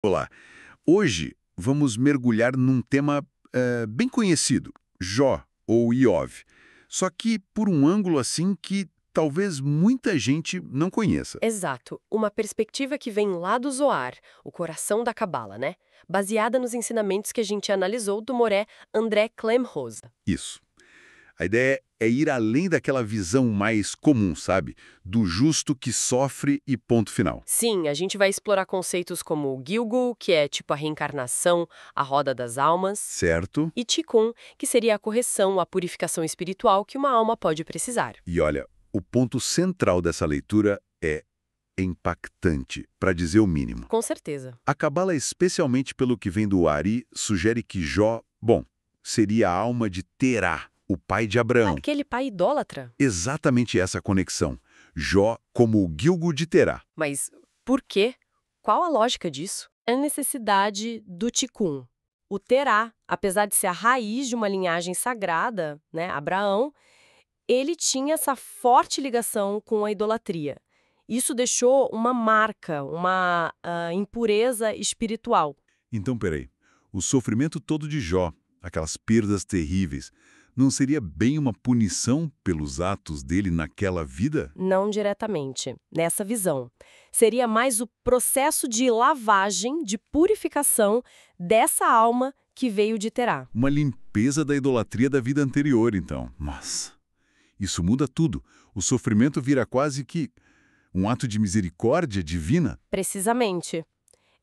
Olá. Hoje vamos mergulhar num tema bem conhecido, Jó ou Iov. Só que por um ângulo assim que talvez muita gente não conheça. Exato, uma perspectiva que vem lá do Zoar, o coração da Cabala, né? Baseada nos ensinamentos que a gente analisou do moré André Klemrosa. Isso. A ideia é ir além daquela visão mais comum, sabe? Do justo que sofre e ponto final. Sim, a gente vai explorar conceitos como o Gilgul, que é tipo a reencarnação, a roda das almas, Certo? e Tikkun, que seria a correção, a purificação espiritual que uma alma pode precisar. E olha, o ponto central dessa leitura é impactante, para dizer o mínimo. Com certeza. A Cabala, especialmente pelo que vem do Ari, sugere que Jó, bom, seria a alma de Terá, o pai de Abraão. Aquele pai idólatra. Exatamente essa conexão. Jó como o Gilgo de Terá. Mas por quê? Qual a lógica disso? A necessidade do Tikkun. O Terá, apesar de ser a raiz de uma linhagem sagrada, né, Abraão, ele tinha essa forte ligação com a idolatria. Isso deixou uma marca, uma impureza espiritual. Então, peraí. O sofrimento todo de Jó, aquelas perdas terríveis, não seria bem uma punição pelos atos dele naquela vida? Não diretamente, nessa visão. Seria mais o processo de lavagem, de purificação dessa alma que veio de Terá. Uma limpeza da idolatria da vida anterior, então. Mas isso muda tudo. O sofrimento vira quase que um ato de misericórdia divina. Precisamente.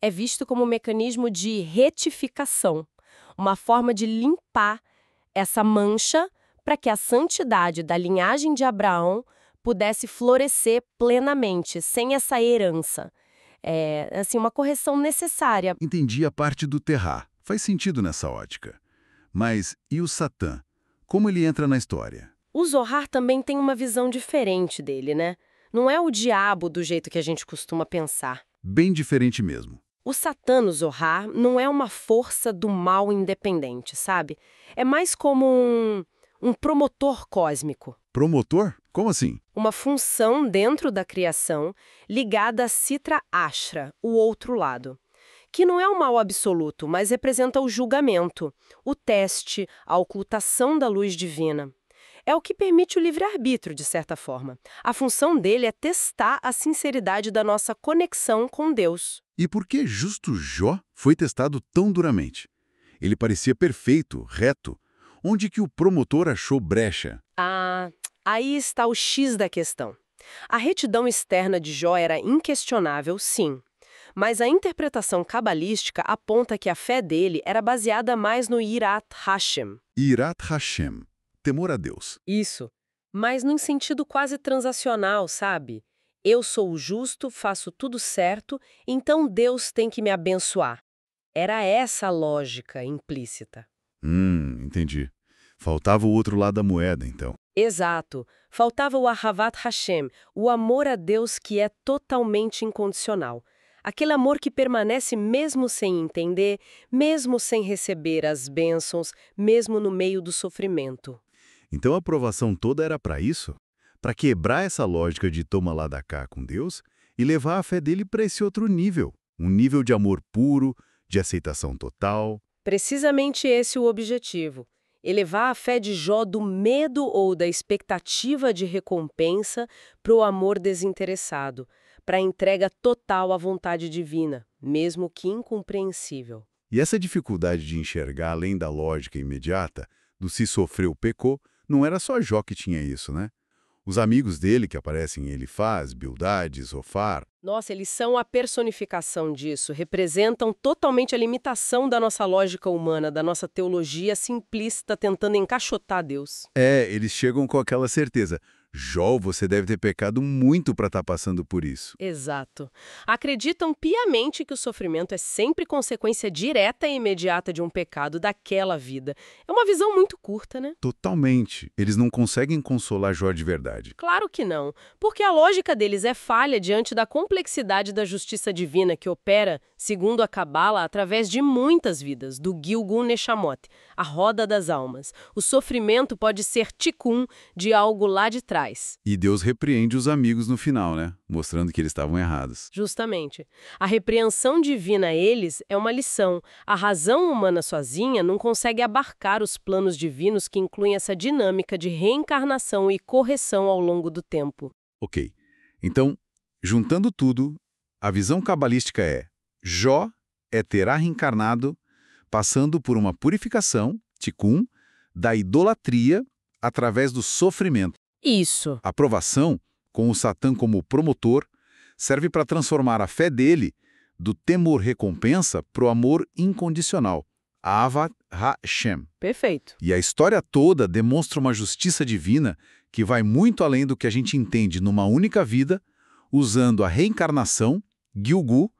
É visto como um mecanismo de retificação, uma forma de limpar essa mancha para que a santidade da linhagem de Abraão pudesse florescer plenamente, sem essa herança. É, assim, uma correção necessária. Entendi a parte do Terá. Faz sentido nessa ótica. Mas e o Satã? Como ele entra na história? O Zohar também tem uma visão diferente dele, né? Não é o diabo do jeito que a gente costuma pensar. Bem diferente mesmo. O Satã no Zohar não é uma força do mal independente, sabe? É mais como um promotor cósmico. Promotor? Como assim? Uma função dentro da criação ligada a Sitra Ashra, o outro lado. Que não é o mal absoluto, mas representa o julgamento, o teste, a ocultação da luz divina. É o que permite o livre-arbítrio, de certa forma. A função dele é testar a sinceridade da nossa conexão com Deus. E por que justo Jó foi testado tão duramente? Ele parecia perfeito, reto. Onde que o promotor achou brecha? Ah, aí está o X da questão. A retidão externa de Jó era inquestionável, sim. Mas a interpretação cabalística aponta que a fé dele era baseada mais no Yirat Hashem. Irat Hashem, temor a Deus. Isso. Mas num sentido quase transacional, sabe? Eu sou o justo, faço tudo certo, então Deus tem que me abençoar. Era essa a lógica implícita. Entendi. Faltava o outro lado da moeda, então. Exato. Faltava o Ahavat Hashem, o amor a Deus que é totalmente incondicional. Aquele amor que permanece mesmo sem entender, mesmo sem receber as bênçãos, mesmo no meio do sofrimento. Então a aprovação toda era para isso? Para quebrar essa lógica de toma lá da cá com Deus e levar a fé dele para esse outro nível. Um nível de amor puro, de aceitação total. Precisamente esse o objetivo. Elevar a fé de Jó do medo ou da expectativa de recompensa para o amor desinteressado, para a entrega total à vontade divina, mesmo que incompreensível. E essa dificuldade de enxergar além da lógica imediata, do se sofreu, pecou, não era só Jó que tinha isso, né? Os amigos dele que aparecem em Elifaz, Bildade, Zofar. Nossa, eles são a personificação disso, representam totalmente a limitação da nossa lógica humana, da nossa teologia simplista tentando encaixotar Deus. Eles chegam com aquela certeza. Jó, você deve ter pecado muito para estar passando por isso. Exato. Acreditam piamente que o sofrimento é sempre consequência direta e imediata de um pecado daquela vida. É uma visão muito curta, né? Totalmente. Eles não conseguem consolar Jó de verdade. Claro que não, porque a lógica deles é falha diante da complexidade da justiça divina que opera segundo a Cabala, através de muitas vidas, do Gilgul Neshamot, a roda das almas. O sofrimento pode ser tikkun de algo lá de trás. E Deus repreende os amigos no final, né? Mostrando que eles estavam errados. Justamente. A repreensão divina a eles é uma lição. A razão humana sozinha não consegue abarcar os planos divinos que incluem essa dinâmica de reencarnação e correção ao longo do tempo. Ok. Então, juntando tudo, a visão cabalística é: Jó é Terá reencarnado, passando por uma purificação, tikkun, da idolatria através do sofrimento. Isso. A provação, com o Satã como promotor, serve para transformar a fé dele do temor-recompensa para o amor incondicional, Ahavat Hashem. Perfeito. E a história toda demonstra uma justiça divina que vai muito além do que a gente entende numa única vida, usando a reencarnação, Gilgul,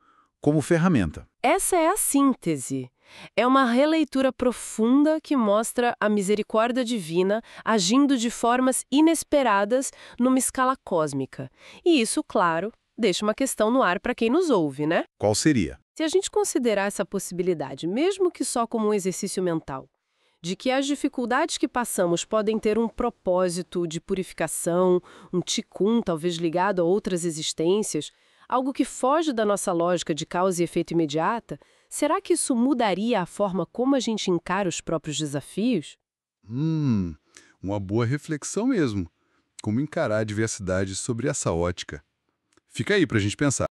como ferramenta. Essa é a síntese. É uma releitura profunda que mostra a misericórdia divina agindo de formas inesperadas numa escala cósmica. E isso, claro, deixa uma questão no ar para quem nos ouve, né? Qual seria? Se a gente considerar essa possibilidade, mesmo que só como um exercício mental, de que as dificuldades que passamos podem ter um propósito de purificação, um tikkun talvez ligado a outras existências, algo que foge da nossa lógica de causa e efeito imediata, será que isso mudaria a forma como a gente encara os próprios desafios? Uma boa reflexão mesmo. Como encarar a diversidade sobre essa ótica. Fica aí pra gente pensar.